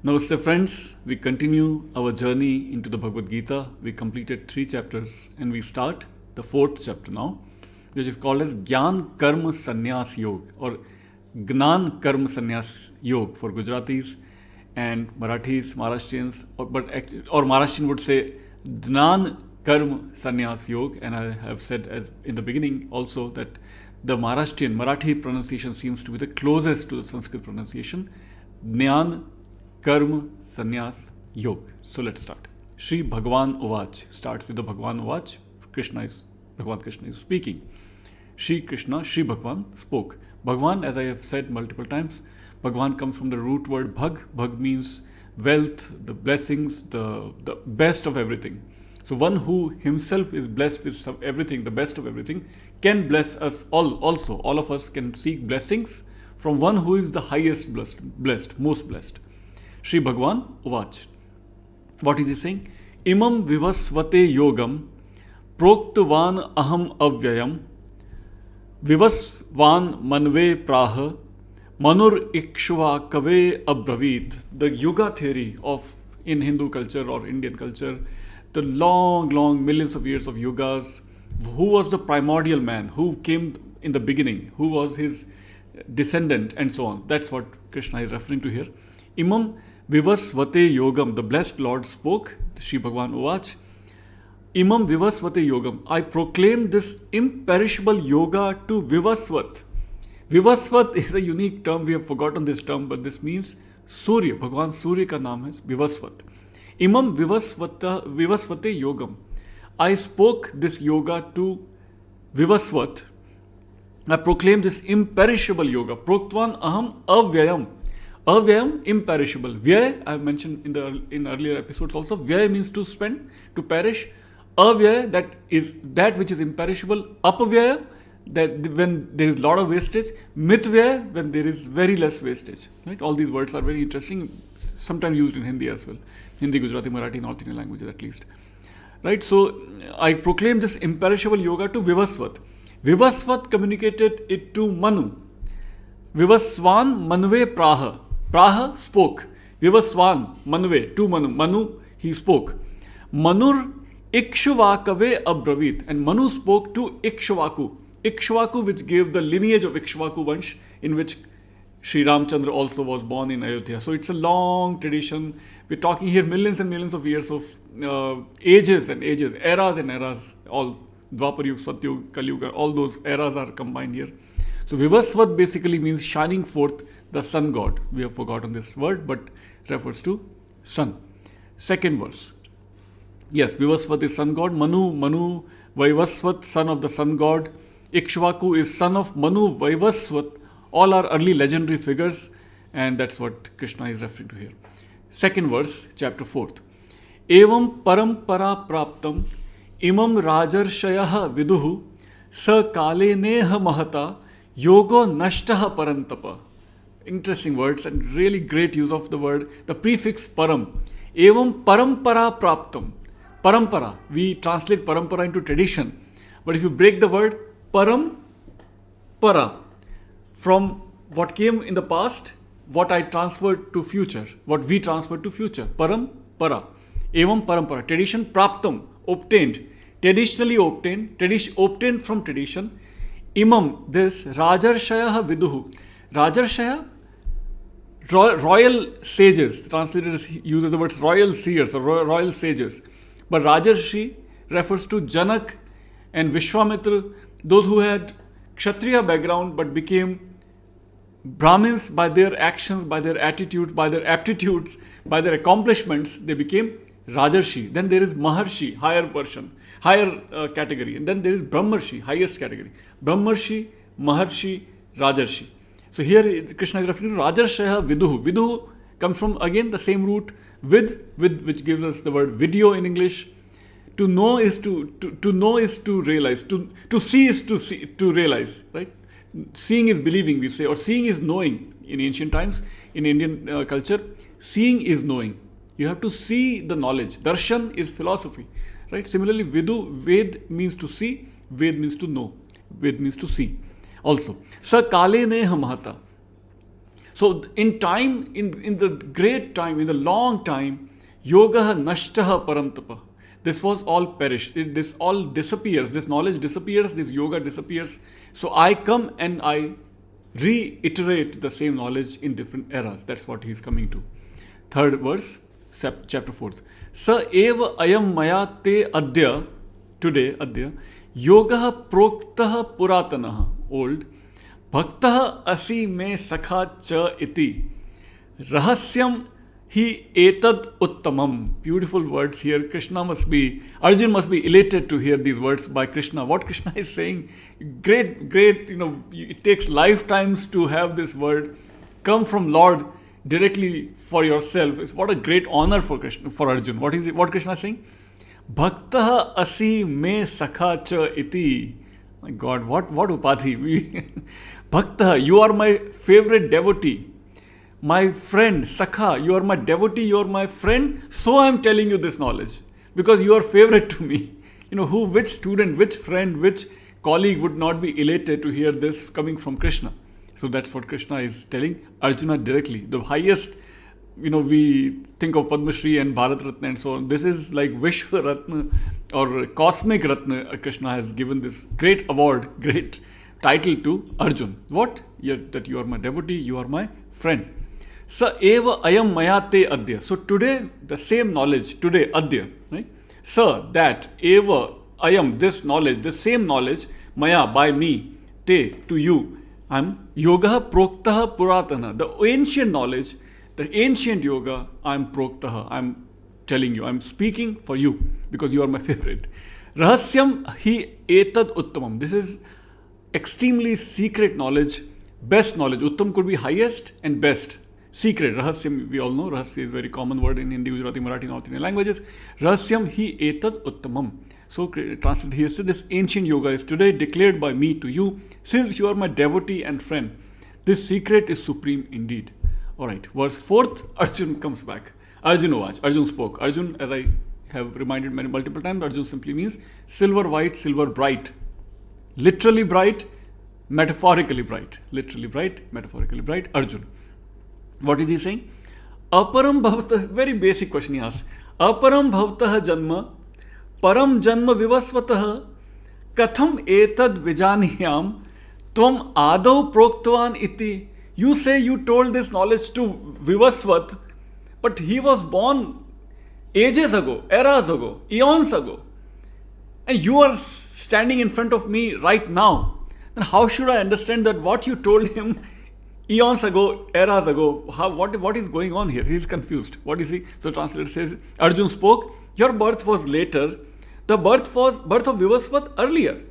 Namaste friends, we continue our journey into the Bhagavad Gita. We completed 3 chapters and we start the 4th chapter now, which is called as Gyan Karma Sannyas Yog or Gnan Karma Sannyas Yog for Gujaratis and Marathis, Maharashtrians, or Maharashtrian would say Gnan Karma Sannyas Yog. And I have said as in the beginning also that the Marathi pronunciation seems to be the closest to the Sanskrit pronunciation. Gnan Karma Sannyas Yog. So let's start. Shri Bhagavan Uvach starts with the Bhagavan Uvach. Bhagavan Krishna is speaking. Shri Krishna, Shri Bhagavan spoke. Bhagavan, as I have said multiple times, Bhagavan comes from the root word Bhag. Bhag means wealth, the blessings, the best of everything. So one who himself is blessed with everything, the best of everything, can bless us all also. All of us can seek blessings from one who is the highest blessed, most blessed. Shri Bhagavan Uvach. What is he saying? Imam vivasvate yogam proktavan aham avyayam vivasvan manve praha manur ikshva kave abravit. The yoga theory of in Hindu culture or Indian culture, the long millions of years of yogas, who was the primordial man, who came in the beginning, who was his descendant and so on. That's what Krishna is referring to here. Imam Vivasvate Yogam, the blessed Lord spoke, Shri Bhagavan Uvach, Imam Vivasvate Yogam, I proclaim this imperishable yoga to Vivasvat. Vivasvat is a unique term, we have forgotten this term, but this means Surya. Bhagavan Surya ka naam is Vivasvat. Imam Vivasvate Yogam. I spoke this yoga to Vivasvat. I proclaim this imperishable yoga. Proktvan aham avyayam. Avyayam, imperishable. Vyaya, I have mentioned in earlier episodes also. Vyaya means to spend, to perish. Avyaya, that is that which is imperishable. Apavyaya, that when there is a lot of wastage. Mitvyaya, when there is very less wastage. Right? All these words are very interesting, sometimes used in Hindi as well. Hindi, Gujarati, Marathi, North Indian languages at least. Right? So, I proclaim this imperishable yoga to Vivasvat. Vivasvat communicated it to Manu. Vivasvan manve praha. Praha spoke. Vivasvan manve to Manu. Manu, he spoke. Manur ikshvakave abravit. And Manu spoke to Ikshvaku. Ikshvaku, which gave the lineage of Ikshvaku Vansh, in which Sri Ramchandra also was born in Ayodhya. So it's a long tradition. We're talking here millions and millions of years of ages and ages, eras and eras, all Dwapar Yuga, Satyuga, Kali Yuga, all those eras are combined here. So Vivasvat basically means shining forth, the sun god. We have forgotten this word, but refers to sun. Second verse. Yes, Vivasvat is sun god. Manu, Vaivasvat, son of the sun god. Ikshvaku is son of Manu, Vaivasvat. All are early legendary figures, and that's what Krishna is referring to here. Second verse, chapter 4th. Evam parampara praptam imam rajarshayah viduhu sa kale neha mahata yogo nashtaha parantapa. Interesting words and really great use of the word, the prefix param. Evam parampara praptam. Parampara, we translate parampara into tradition. But if you break the word parampara, from what came in the past, what I transferred to future, what we transferred to future. Parampara. Evam parampara. Tradition praptam, obtained. Traditionally obtained. Obtained from tradition. Imam, this Rajarshaya Viduhu. Rajarshaya, royal sages. Translated uses the words royal seers or royal sages. But Rajarshi refers to Janak and Vishwamitra, those who had Kshatriya background but became Brahmins by their actions, by their attitudes, by their aptitudes, by their accomplishments. They became Rajarshi. Then there is Maharshi, higher version, higher category. And then there is Brahmarshi, highest category. Brahmarshi, Maharshi, Rajarshi. So here Krishna is referring to Rajarshaya Viduhu. Viduhu comes from again the same root, with which gives us the word video in English. To know is to know is to realize. To see is to realize, right? Seeing is believing, we say, or seeing is knowing in ancient times. In Indian culture, seeing is knowing. You have to see the knowledge. Darshan is philosophy. right? Similarly, Ved means to see, Ved means to know, Ved means to see. Also, Sa Kale Neha Mahata. So in time, in the great time, in the long time, Yoga Nashtaha Parantapa. This was all perished. This all disappears. This knowledge disappears. This yoga disappears. So I come and I reiterate the same knowledge in different eras. That's what he's coming to. Third verse, chapter 4. Sa eva ayam maya te adya, today adya, yoga proktah puratanaha, old, bhaktah asi me sakha cha iti, rahasyam hi etad uttamam. Beautiful words here. Arjun must be elated to hear these words by Krishna. What Krishna is saying, great, it takes lifetimes to have this word come from Lord directly for yourself. It's what a great honor for Arjun. What Krishna is saying? Bhaktah asi me sakha cha iti. My God, what upadhi. Bhaktah, you are my favorite devotee. My friend, Sakha, you are my devotee, you are my friend, so I am telling you this knowledge. Because you are favorite to me. Which student, which friend, which colleague would not be elated to hear this coming from Krishna? So that's what Krishna is telling Arjuna directly. The highest, we think of Padma Shri and Bharat Ratna and so on. This is like Vishwa Ratna or Cosmic Ratna. Krishna has given this great award, great title to Arjun. What? That you are my devotee, you are my friend. Sa eva ayam mayate adya. So today, the same knowledge, today, adya, right? Sa, that, eva ayam, this knowledge, the same knowledge, maya, by me, te, to you, I'm yoga proktaha puratana. The ancient knowledge, the ancient yoga, I'm proktaha. I'm telling you, I'm speaking for you because you are my favorite. Rahasyam hi etad uttamam. This is extremely secret knowledge, best knowledge. Uttam could be highest and best. Secret, Rahasyam, we all know, Rahasya is a very common word in Hindi, Gujarati, Marathi, North Indian languages. Rahasyam hi etad uttamam. So translated here, so this ancient yoga is today declared by me to you, since you are my devotee and friend. This secret is supreme indeed. Alright, verse 4th, Arjun comes back. Arjun spoke. Arjun, as I have reminded multiple times, Arjun simply means silver white, silver bright. Literally bright, metaphorically bright. Literally bright, metaphorically bright, Arjun. What is he saying? Aparam bhavtah, very basic question he asks. Aparam bhavtah janma, param janma vivasvatah, katham etad vijaniyam, tvam adau proktvan iti. You say you told this knowledge to Vivasvat, but he was born ages ago, eras ago, eons ago. And you are standing in front of me right now. Then how should I understand that what you told him eons ago, eras ago, what is going on here? He is confused. What is he? So translator says, Arjun spoke, your birth was later, the birth of Vivasvat earlier.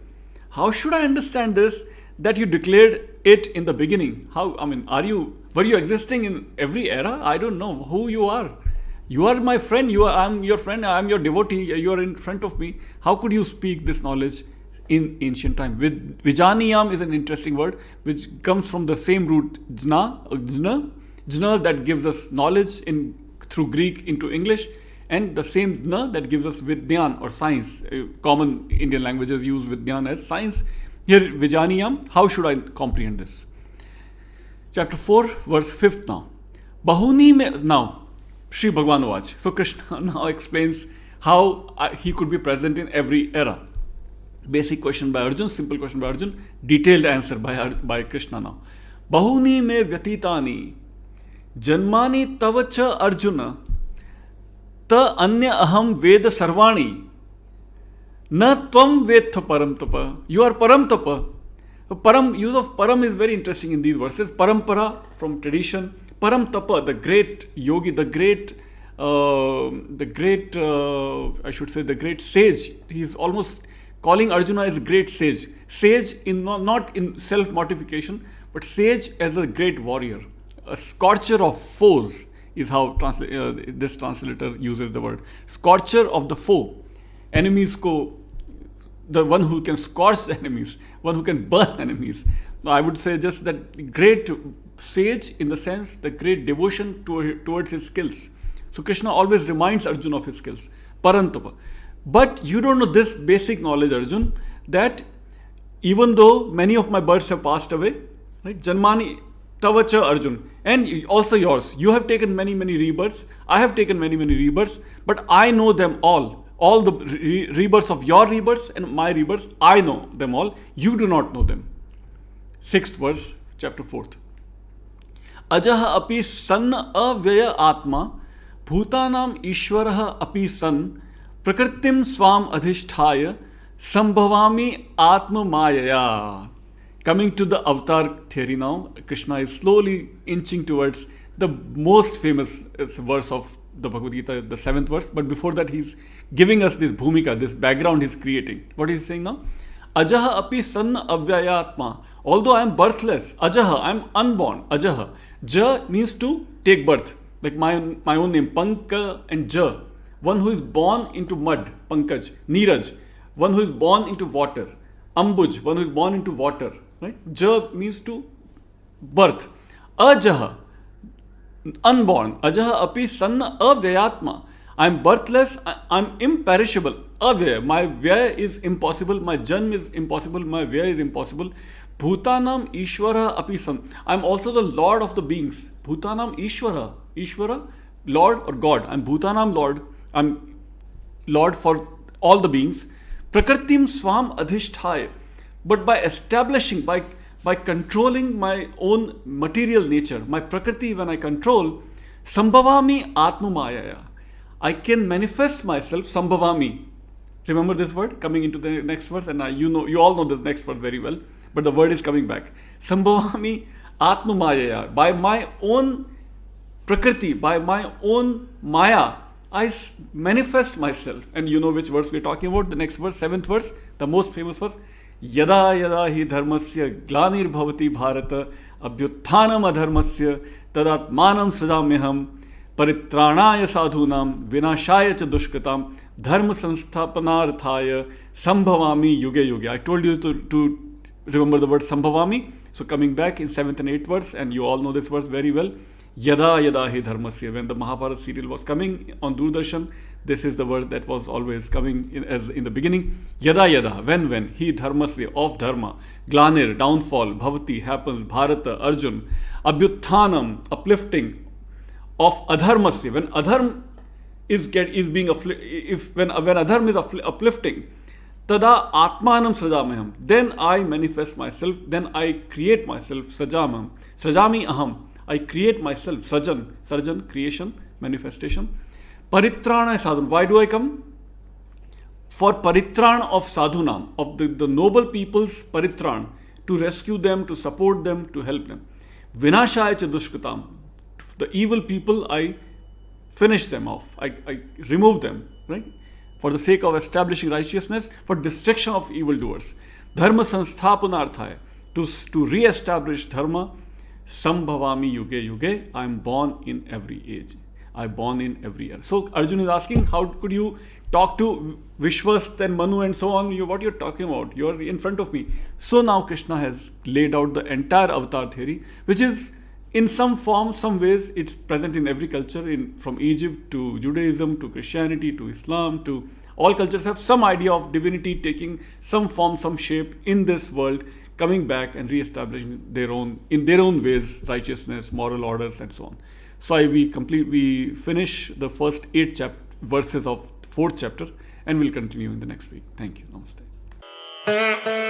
How should I understand this, that you declared it in the beginning? Were you existing in every era? I don't know who you are. You are my friend, I'm your friend, I'm your devotee, you are in front of me. How could you speak this knowledge in ancient time? Vijaniyam is an interesting word which comes from the same root jna that gives us knowledge through Greek into English, and the same jna that gives us vidyan or science. Common Indian languages use vidyan as science. Here Vijaniyam, how should I comprehend this? Chapter 4 verse 5th now. Bahuni me, now Sri Bhagavan Vach. So Krishna now explains how he could be present in every era. Basic question by Arjun, simple question by Arjun, detailed answer by Krishna now. Bahuni me vyatitani, janmani tavacha Arjuna, ta anya aham veda sarvani, na tvam vedtha param tapa. You are param tapa. Param, use of param is very interesting in these verses. Parampara, from tradition. Param tapa, the great yogi, the great sage. He is almost calling Arjuna as a great sage. Sage not in self-mortification, but sage as a great warrior. A scorcher of foes is how this translator uses the word. Scorcher of the foe. Enemies the one who can scorch enemies, one who can burn enemies. I would say just that great sage in the sense, the great devotion towards his skills. So Krishna always reminds Arjuna of his skills. Parantapa. But you don't know this basic knowledge, Arjun, that even though many of my births have passed away, right? Janmani Tavacha Arjun, and also yours. You have taken many, many rebirths. I have taken many, many rebirths, but I know them all. All the rebirths of your rebirths and my rebirths, I know them all. You do not know them. 6th verse, chapter 4th. Ajaha api san avyaya atma, bhutanam ishwaraha api san, prakritim swam adhishthaya, sambhavami atma mayaya. Coming to the avatar theory now, Krishna is slowly inching towards the most famous verse of the Bhagavad Gita, the 7th verse. But before that, he's giving us this bhumika, this background he's creating. What is he saying now? Ajaha api san avyayatma. Although I am birthless, ajaha, I am unborn. Ajaha. Ja means to take birth. Like my own name, Panka and Ja. One who is born into mud, Pankaj. Neeraj, one who is born into water. Ambuj, one who is born into water. Right? Ja means to birth. Ajaha, unborn. Ajaha api sanna avyayatma. I am birthless, I am imperishable. Avyaya, my vyaya is impossible, my janm is impossible, my vyaya is impossible. Bhutanam Ishwara api san. I am also the Lord of the beings. Bhutanam Ishwara. Ishwara, Lord or God. I am Bhutanam Lord. I am Lord for all the beings. Prakritim swam adhishthaya. But by establishing, by controlling my own material nature, my prakriti, when I control, sambhavami atma mayaya. I can manifest myself, sambhavami. Remember this word coming into the next verse, and you all know the next word very well, but the word is coming back. Sambhavami atma mayaya. By my own prakriti, by my own maya, I manifest myself. And you know which verse we're talking about, the next verse, 7th verse, the most famous verse. Yada yada hi dharmasya glanir bhavati bharata abhyuthanam adharmasya tadatmanam sajamyaham paritranaya sadhunam vinashaya cha dushkritam dharma sansthapanarthaya sambhavami yuge yuge. I told you to remember the word sambhavami. So coming back in 7th and 8th verse, and you all know this verse very well. Yada yada hi dharmasya. When the Mahabharata serial was coming on Doordarshan, this is the word that was always coming in the beginning. Yada yada, when, hi dharmasya, of dharma, glanir, downfall, bhavati, happens, bharata, Arjun, abhyuthanam, uplifting, of adharmasya, when adharm is being when adharm is uplifting, tada atmanam sajamaham, then I manifest myself, then I create myself, sajamaham, sajami aham, I create myself, sarjan, creation, manifestation. Paritrana sadhun. Why do I come? For paritran of sadhunam, of the noble people's paritran, to rescue them, to support them, to help them. Vinashaya cha dushkritam. The evil people, I finish them off. I remove them, right? For the sake of establishing righteousness, for destruction of evildoers. Dharma sansthapanarthaya. To re-establish dharma. Sambhavami yuge yuge. I am born in every age. I am born in every year. So Arjun is asking, how could you talk to Vishwas and Manu and so on? What you're talking about? You're in front of me. So now Krishna has laid out the entire avatar theory, which is in some form, some ways, it's present in every culture, from Egypt to Judaism to Christianity to Islam to all cultures have some idea of divinity taking some form, some shape in this world, coming back and re-establishing in their own ways, righteousness, moral orders, and so on. So we finish the first 8 verses of 4th chapter, and we'll continue in the next week. Thank you. Namaste.